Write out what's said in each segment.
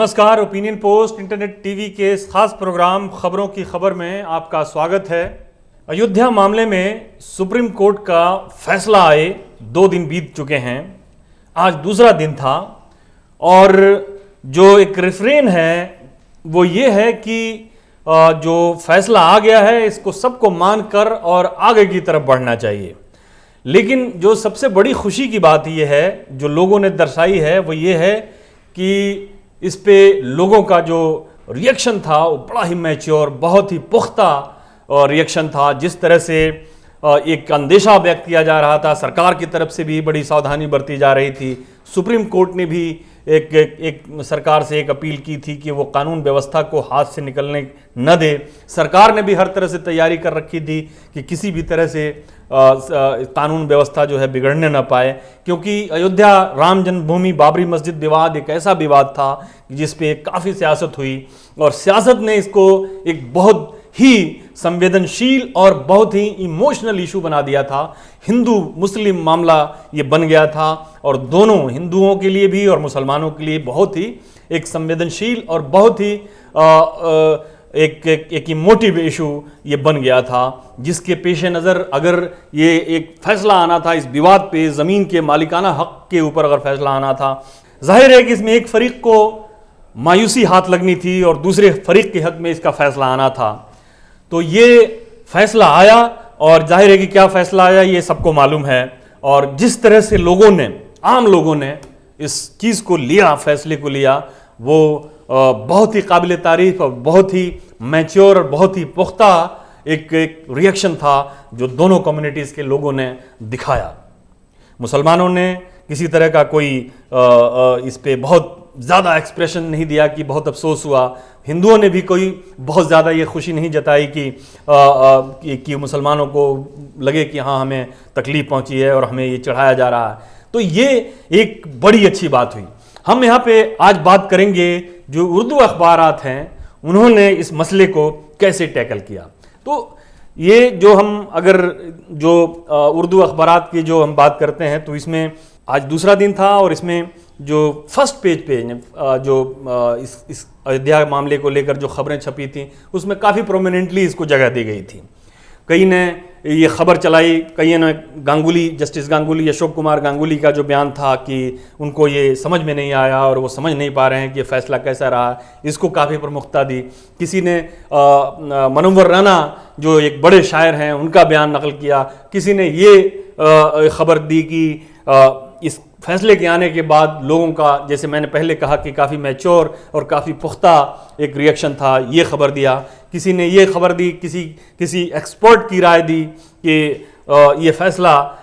नमस्कार। Opinion post internet TV के इस खास प्रोग्राम खबरों की खबर में आपका स्वागत है। अयोध्या मामले में सुप्रीम कोर्ट का फैसला आए 2 दिन बीत चुके हैं, आज दूसरा दिन था और जो एक रिफ्रेन है वो ये है कि जो फैसला आ गया है इसको सबको मानकर और आगे की तरफ बढ़ना चाहिए। लेकिन जो सबसे बड़ी खुशी की बात ये है जो लोगों ने दर्शाई है वो ये है कि इस पे लोगों का जो रिएक्शन था वो बड़ा ही मैच्योर, बहुत ही पुख्ता रिएक्शन था। जिस तरह से एक अंदेशा व्यक्त किया जा रहा था, सरकार की तरफ से भी बड़ी सावधानी बरती जा रही थी। सुप्रीम कोर्ट ने भी एक सरकार से एक अपील की थी कि वो कानून व्यवस्था को हाथ से निकलने न दे। सरकार ने भी हर तरह से तैयारी कर रखी थी कि किसी भी तरह से कानून व्यवस्था जो है बिगड़ने न पाए, क्योंकि अयोध्या राम जन्मभूमि बाबरी मस्जिद विवाद एक ऐसा विवाद था जिस पे काफ़ी सियासत हुई और सियासत ने इसको एक बहुत ही संवेदनशील और बहुत ही इमोशनल इशू बना दिया था। हिंदू मुस्लिम मामला ये बन गया था और दोनों हिंदुओं के लिए भी और मुसलमानों के लिए बहुत ही एक संवेदनशील और बहुत ही एक इमोटिव इशू ये बन गया था, जिसके पेश नज़र अगर ये एक फैसला आना था इस विवाद पे, ज़मीन के मालिकाना हक के ऊपर अगर फैसला आना था, जाहिर है कि इसमें एक फरीक को मायूसी हाथ लगनी थी और दूसरे फरीक के हक में इसका फैसला आना था। तो ये फैसला आया और जाहिर है कि क्या फैसला आया ये सबको मालूम है। और जिस तरह से लोगों ने, आम लोगों ने इस चीज़ को लिया, फैसले को लिया, वो बहुत ही काबिल तारीफ और बहुत ही मैच्योर और बहुत ही पुख्ता एक रिएक्शन था जो दोनों कम्युनिटीज़ के लोगों ने दिखाया। मुसलमानों ने किसी तरह का कोई इस पे बहुत ज़्यादा एक्सप्रेशन नहीं दिया कि बहुत अफसोस हुआ। हिंदुओं ने भी कोई बहुत ज़्यादा ये खुशी नहीं जताई कि मुसलमानों को लगे कि हाँ हमें तकलीफ़ पहुंची है और हमें ये चढ़ाया जा रहा है। तो ये एक बड़ी अच्छी बात हुई। हम यहाँ पे आज बात करेंगे जो उर्दू अखबारात हैं उन्होंने इस मसले को कैसे टैकल किया। तो ये जो हम अगर जो उर्दू अखबारात की जो हम बात करते हैं तो इसमें आज दूसरा दिन था और इसमें जो फर्स्ट पेज पे जो इस अयोध्या मामले को लेकर जो खबरें छपी थी उसमें काफ़ी प्रोमिनेंटली इसको जगह दी गई थी। कई ने ये खबर चलाई, कई ने गांगुली, जस्टिस गांगुली, अशोक कुमार गांगुली का जो बयान था कि उनको ये समझ में नहीं आया और वो समझ नहीं पा रहे हैं कि ये फैसला कैसा रहा, इसको काफ़ी प्रमुखता दी। किसी ने मनोवर राना जो एक बड़े शायर हैं उनका बयान नकल किया। किसी ने ये खबर दी कि इस फैसले के आने के बाद लोगों का, जैसे मैंने पहले कहा कि काफ़ी मैच्योर और काफ़ी पुख्ता एक रिएक्शन था, ये खबर दिया। किसी ने ये खबर दी, किसी एक्सपर्ट की राय दी कि ये फैसला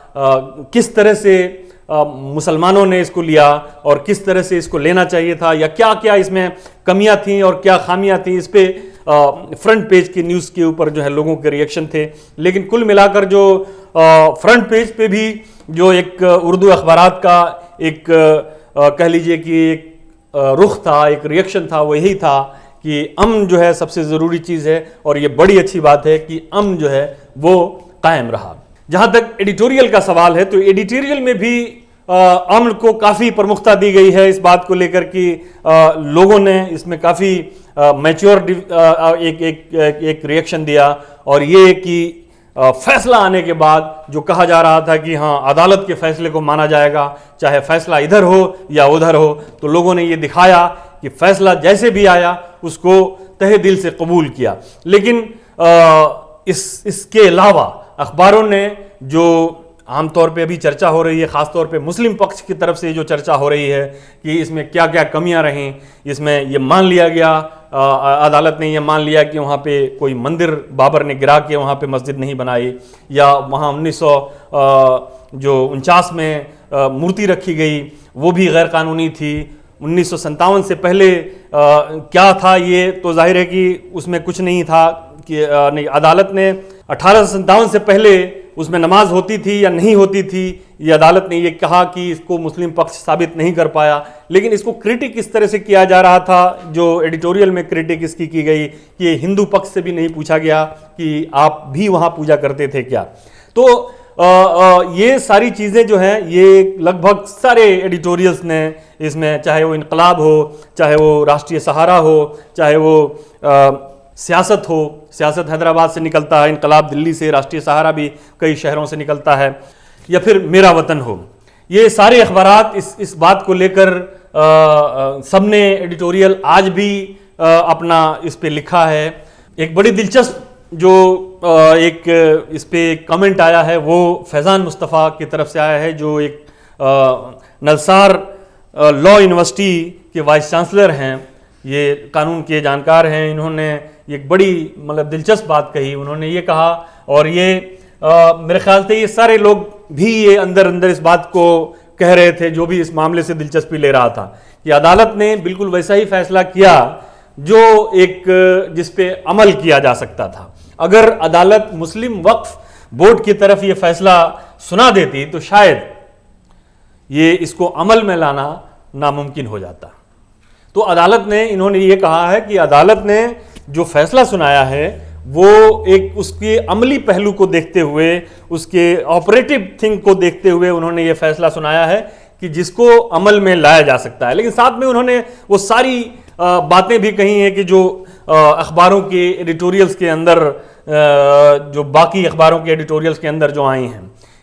किस तरह से मुसलमानों ने इसको लिया और किस तरह से इसको लेना चाहिए था या क्या क्या इसमें कमियां थीं और क्या खामियां थीं। इस पे फ्रंट पेज की न्यूज़ के ऊपर जो है लोगों के रिएक्शन थे। लेकिन कुल मिलाकर जो फ्रंट पेज पे भी जो एक उर्दू अखबारात का एक कह लीजिए कि एक रुख था, एक रिएक्शन था, वो यही था कि अमन जो है सबसे ज़रूरी चीज़ है और ये बड़ी अच्छी बात है कि अमन जो है वो कायम रहा। जहाँ तक एडिटोरियल का सवाल है तो एडिटोरियल में भी अमन को काफ़ी प्रमुखता दी गई है इस बात को लेकर कि लोगों ने इसमें काफ़ी मैच्योर एक रिएक्शन दिया और ये कि फैसला आने के बाद जो कहा जा रहा था कि हाँ अदालत के फैसले को माना जाएगा, चाहे फैसला इधर हो या उधर हो, तो लोगों ने ये दिखाया कि फैसला जैसे भी आया उसको तहे दिल से कबूल किया। लेकिन इसके अलावा अखबारों ने जो आमतौर पे अभी चर्चा हो रही है, ख़ासतौर पे मुस्लिम पक्ष की तरफ से जो चर्चा हो रही है कि इसमें क्या क्या कमियां रहीं, इसमें ये मान लिया गया, अदालत ने ये मान लिया कि वहाँ पे कोई मंदिर बाबर ने गिरा के वहाँ पे मस्जिद नहीं बनाई, या वहाँ 1949 में मूर्ति रखी गई वो भी गैर कानूनी थी। 1957 से पहले क्या था ये तो जाहिर है कि उसमें कुछ नहीं था कि नहीं, अदालत ने 1857 से पहले उसमें नमाज होती थी या नहीं होती थी, ये अदालत ने ये कहा कि इसको मुस्लिम पक्ष साबित नहीं कर पाया। लेकिन इसको क्रिटिक इस तरह से किया जा रहा था, जो एडिटोरियल में क्रिटिक इसकी की गई कि हिंदू पक्ष से भी नहीं पूछा गया कि आप भी वहाँ पूजा करते थे क्या। तो ये सारी चीज़ें जो हैं ये लगभग सारे एडिटोरियल्स ने इसमें, चाहे वो इनकलाब हो, चाहे वो राष्ट्रीय सहारा हो, चाहे वो सियासत हो, सियासत हैदराबाद से निकलता है, इनकलाब दिल्ली से, राष्ट्रीय सहारा भी कई शहरों से निकलता है, या फिर मेरा वतन हो, ये सारे अखबारात इस बात को लेकर सबने एडिटोरियल आज भी अपना इस पे लिखा है। एक बड़ी दिलचस्प जो एक इस पे कमेंट आया है वो फैज़ान मुस्तफ़ा की तरफ से आया है, जो एक नलसार लॉ यूनिवर्सिटी के वाइस चांसलर हैं, ये कानून के जानकार हैं। इन्होंने एक बड़ी मतलब दिलचस्प बात कही। उन्होंने ये कहा, और ये मेरे ख्याल से ये सारे लोग भी ये अंदर अंदर इस बात को कह रहे थे जो भी इस मामले से दिलचस्पी ले रहा था, कि अदालत ने बिल्कुल वैसा ही फैसला किया जो एक जिस पे अमल किया जा सकता था। अगर अदालत मुस्लिम वक्फ बोर्ड की तरफ ये फैसला सुना देती तो शायद ये इसको अमल में लाना नामुमकिन हो जाता। तो अदालत ने, इन्होंने ये कहा है कि अदालत ने जो फैसला सुनाया है वो एक उसके अमली पहलू को देखते हुए, उसके ऑपरेटिव थिंग को देखते हुए उन्होंने ये फैसला सुनाया है कि जिसको अमल में लाया जा सकता है। लेकिन साथ में उन्होंने वो सारी बातें भी कही हैं कि जो अखबारों के एडिटोरियल्स के अंदर, जो बाकी अखबारों के एडिटोरियल्स के अंदर जो आई हैं,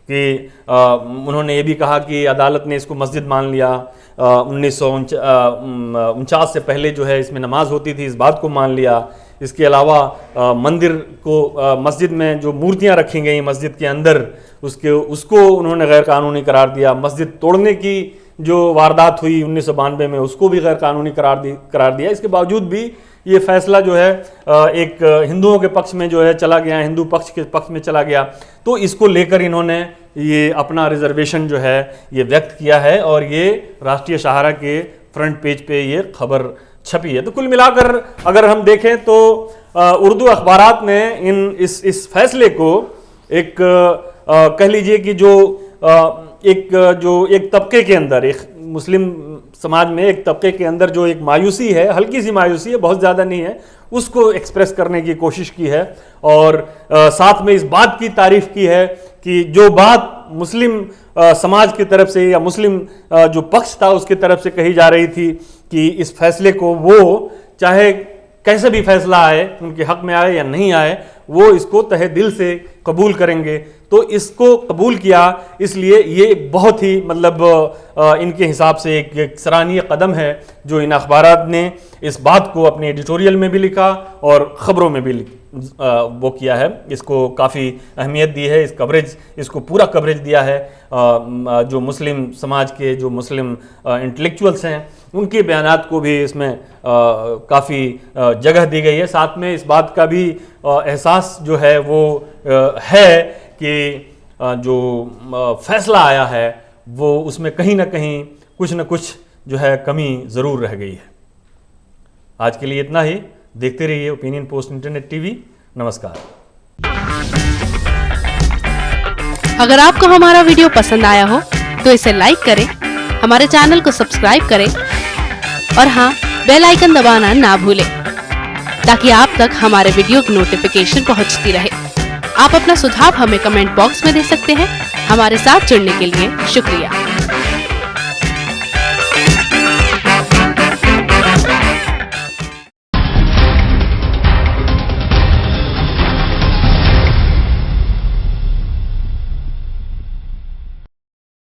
कि उन्होंने ये भी कहा कि अदालत ने इसको मस्जिद मान लिया, 1949 से पहले जो है इसमें नमाज होती थी, इस बात को मान लिया। इसके अलावा मंदिर को, मस्जिद में जो मूर्तियां रखी गई मस्जिद के अंदर, उसको उन्होंने गैर कानूनी करार दिया। मस्जिद तोड़ने की जो वारदात हुई 1992 में, उसको भी गैर कानूनी करार दिया। इसके बावजूद भी ये फैसला जो है एक हिंदुओं के पक्ष में जो है चला गया, हिंदू पक्ष के पक्ष में चला गया। तो इसको लेकर इन्होंने ये अपना रिजर्वेशन जो है ये व्यक्त किया है, और ये राष्ट्रीय सहारा के फ्रंट पेज पे ये खबर छपी है। तो कुल मिलाकर अगर हम देखें तो उर्दू अखबारात ने इस फैसले को एक कह लीजिए कि जो एक तबके के अंदर, एक मुस्लिम समाज में एक तबके के अंदर जो एक मायूसी है, हल्की सी मायूसी है, बहुत ज़्यादा नहीं है, उसको एक्सप्रेस करने की कोशिश की है। और साथ में इस बात की तारीफ की है कि जो बात मुस्लिम समाज की तरफ से या मुस्लिम जो पक्ष था उसकी तरफ से कही जा रही थी कि इस फैसले को वो चाहे कैसे भी फैसला आए, उनके हक में आए या नहीं आए, वो इसको तहे दिल से कबूल करेंगे। तो इसको कबूल किया, इसलिए ये एक बहुत ही मतलब इनके हिसाब से एक सराहनीय कदम है जो इन अखबारात ने इस बात को अपने एडिटोरियल में भी लिखा और ख़बरों में भी वो किया है। इसको काफ़ी अहमियत दी है, इसको पूरा कवरेज दिया है। जो मुस्लिम समाज के जो मुस्लिम इंटेलेक्चुअल्स हैं उनके बयानात को भी इसमें काफ़ी जगह दी गई है। साथ में इस बात का भी एहसास जो है वो है कि जो फैसला आया है वो उसमें कहीं ना कहीं कुछ न कुछ जो है कमी ज़रूर रह गई है। आज के लिए इतना ही। देखते रहिए ओपिनियन पोस्ट इंटरनेट टीवी। नमस्कार। अगर आपको हमारा वीडियो पसंद आया हो तो इसे लाइक करें, हमारे चैनल को सब्सक्राइब करें और हाँ, बेल आइकन दबाना ना भूलें ताकि आप तक हमारे वीडियो की नोटिफिकेशन पहुंचती रहे। आप अपना सुझाव हमें कमेंट बॉक्स में दे सकते हैं। हमारे साथ जुड़ने के लिए शुक्रिया।